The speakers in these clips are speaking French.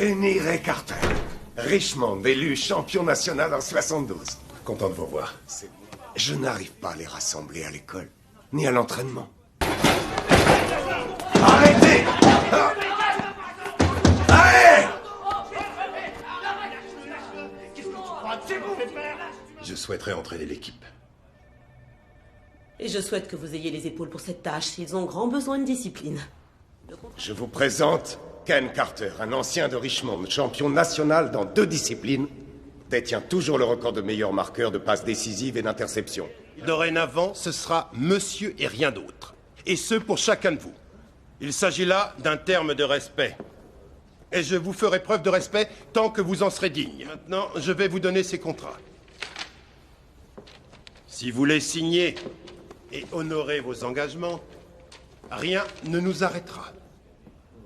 Kenny Ray Carter. Richmond, élu champion national en 72. Content de vous voir. Je n'arrive pas à les rassembler à l'école, ni à l'entraînement. Arrêtez! Allez! Je souhaiterais entraîner l'équipe. Et je souhaite que vous ayez les épaules pour cette tâche. Ils ont grand besoin de discipline. Je vous présente Ken Carter, un ancien de Richmond, champion national dans 2 disciplines, détient toujours le record de meilleur marqueur de passes décisives et d'interceptions. Dorénavant, ce sera monsieur et rien d'autre. Et ce, pour chacun de vous. Il s'agit là d'un terme de respect. Et je vous ferai preuve de respect tant que vous en serez digne. Maintenant, je vais vous donner ces contrats. Si vous les signez et honorez vos engagements, rien ne nous arrêtera.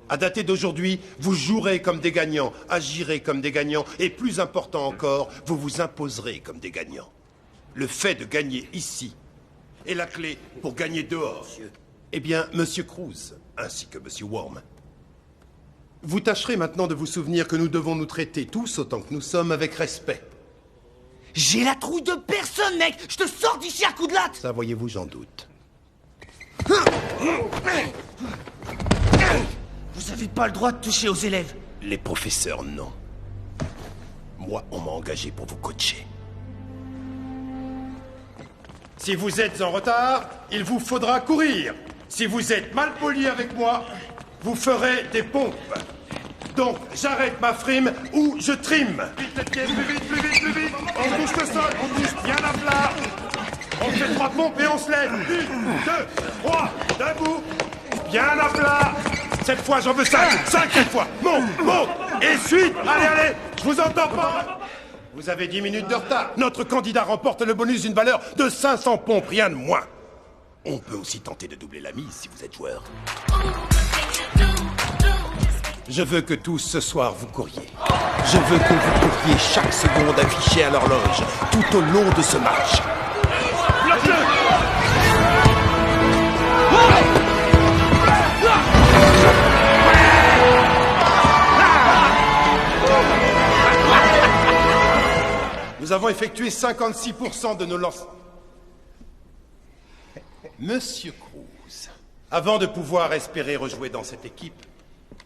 À dater d'aujourd'hui, vous jouerez comme des gagnants, agirez comme des gagnants, et plus important encore, vous vous imposerez comme des gagnants. Le fait de gagner ici est la clé pour gagner dehors. Eh bien, Monsieur Cruz, ainsi que Monsieur Worm, vous tâcherez maintenant de vous souvenir que nous devons nous traiter tous autant que nous sommes avec respect. J'ai la trouille de personne, mec! Je te sors d'ici à coups de latte! Ça, voyez-vous, j'en doute. Vous avez pas le droit de toucher aux élèves. Les professeurs, non. Moi, on m'a engagé pour vous coacher. Si vous êtes en retard, il vous faudra courir. Si vous êtes mal poli avec moi, vous ferez des pompes. Donc, j'arrête ma frime ou je trime. Vite les pieds, plus vite, plus vite, plus vite. On touche le sol, on touche bien à plat. On fait 3 pompes et on se lève. 1, 2, 3, debout. Bien à plat. Cette fois, j'en veux 5. 5 cette fois. Monte. Et suite. Allez, allez. Je vous entends pas. Vous avez 10 minutes de retard. Notre candidat remporte le bonus d'une valeur de 500 pompes, rien de moins. On peut aussi tenter de doubler la mise si vous êtes joueur. Je veux que tous ce soir vous couriez. Je veux que vous couriez chaque seconde affichée à l'horloge, tout au long de ce match. Nous avons effectué 56% de nos lancers. Monsieur Cruz, avant de pouvoir espérer rejouer dans cette équipe,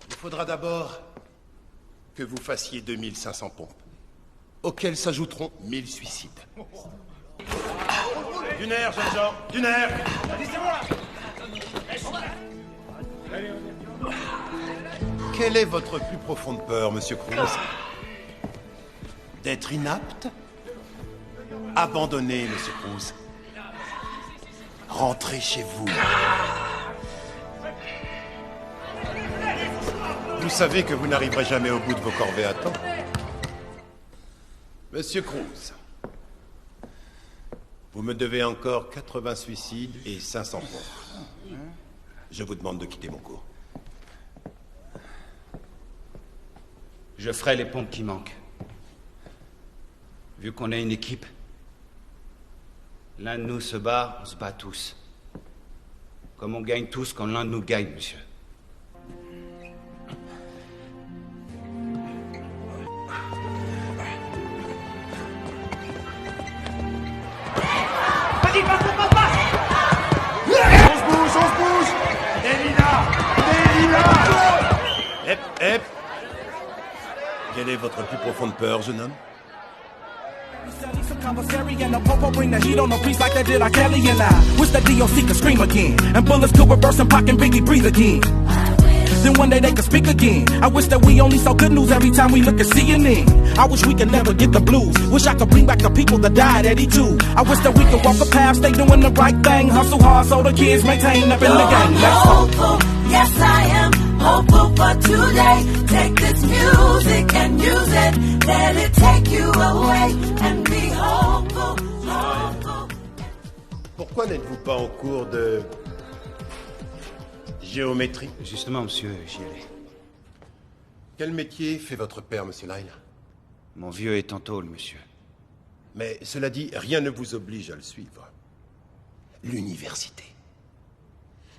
il faudra d'abord que vous fassiez 2500 pompes, auxquelles s'ajouteront 1000 suicides. D'une air, jeunes gens, d'une air. Quelle est votre plus profonde peur, Monsieur Cruz? D'être inapte? Abandonnez, Monsieur Cruz. Rentrez chez vous. Vous savez que vous n'arriverez jamais au bout de vos corvées à temps. Monsieur Cruz, vous me devez encore 80 suicides et 500 pompes. Je vous demande de quitter mon cours. Je ferai les pompes qui manquent. Vu qu'on est une équipe, l'un de nous se bat, on se bat tous. Comme on gagne tous quand l'un de nous gagne, monsieur. Vas-y, passe! On se bouge! Délina! Hep! Quelle est votre plus profonde peur, jeune homme? Some commissary and the popo bring the heat on the piece like they did R. Kelly and I. Wish that DOC could scream again, and bullets could reverse and Pac and Biggie breathe again. Then one day they could speak again. I wish that we only saw good news every time we look at CNN. I wish we could never get the blues. Wish I could bring back the people that died at E2. I wish that we could walk a path, stay doing the right thing, hustle hard so the kids maintain up in the game. Let's go. Hopeful, yes I am hopeful for today. Take this music and use it. Let it take you away and be hopeful. Pourquoi n'êtes-vous pas en cours de géométrie? Justement, monsieur, j'y allais. Quel métier fait votre père, monsieur Lyle? Mon vieux est en tôle, monsieur. Mais cela dit, rien ne vous oblige à le suivre. L'université.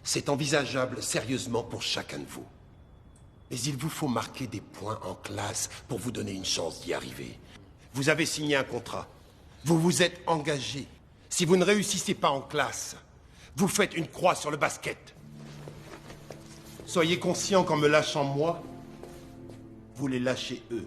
C'est envisageable sérieusement pour chacun de vous. Mais il vous faut marquer des points en classe pour vous donner une chance d'y arriver. Vous avez signé un contrat. Vous vous êtes engagé. Si vous ne réussissez pas en classe, vous faites une croix sur le basket. Soyez conscient qu'en me lâchant moi, vous les lâchez eux.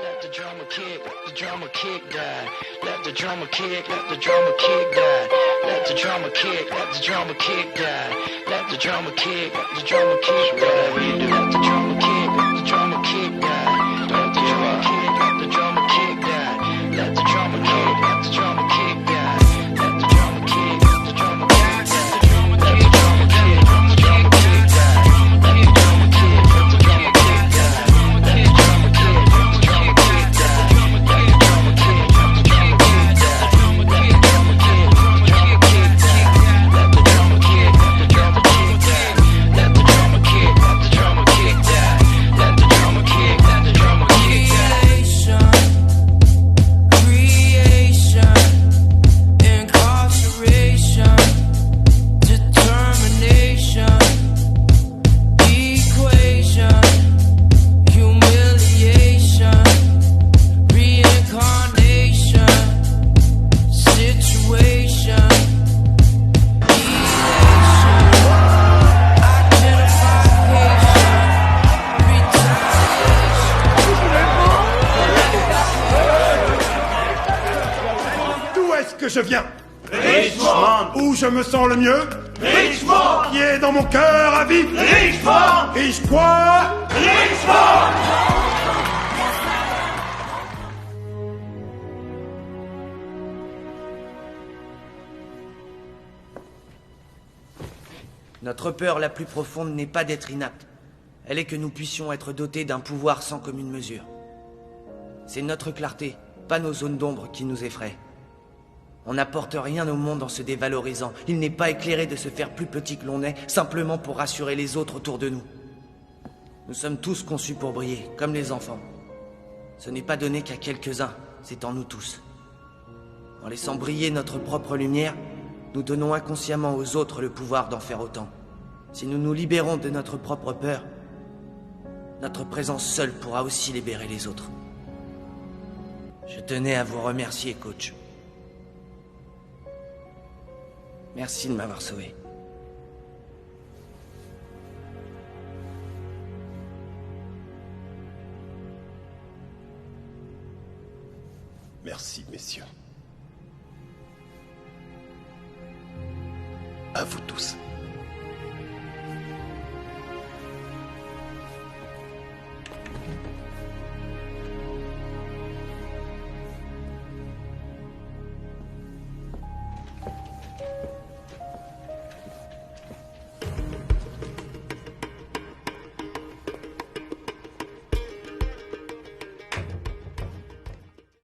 Let the drummer kick, let the drummer kick die. Let the drummer kick, let the drummer kick die. Let the drummer kick, let the drummer kick die. Let the drummer kick, let the drummer kick die. Let the drummer kick, let the drummer kick die. Let the drummer kick, let the drummer kick die. Let the drummer kick, let the drummer kick die. Let the drummer kick, let the drummer kick die. Let the drummer kick, let the drummer kick die. Let the drummer kick, let the drummer kick die. Let the drummer kick, let the drummer kick die. Let the drummer kick, let the drummer kick die. Let the drummer kick, let the drummer kick die. Let the drummer kick, let the drummer kick die. Let the drummer kick, let the drummer kick die. Let the drummer kick, let the drummer kick die. Creation, incarceration, determination, equation, humiliation, reincarnation, situation, elation, identification, D'où est-ce que je viens? Richmond. Où je me sens le mieux? Richmond. Qui est dans mon cœur à vie? Richmond. Rich quoi? Richmond. Notre peur la plus profonde n'est pas d'être inapte. Elle est que nous puissions être dotés d'un pouvoir sans commune mesure. C'est notre clarté, pas nos zones d'ombre qui nous effraient. On n'apporte rien au monde en se dévalorisant. Il n'est pas éclairé de se faire plus petit que l'on est, simplement pour rassurer les autres autour de nous. Nous sommes tous conçus pour briller, comme les enfants. Ce n'est pas donné qu'à quelques-uns, c'est en nous tous. En laissant briller notre propre lumière, nous donnons inconsciemment aux autres le pouvoir d'en faire autant. Si nous nous libérons de notre propre peur, notre présence seule pourra aussi libérer les autres. Je tenais à vous remercier, coach. Merci de m'avoir sauvé. Merci, messieurs. À vous tous.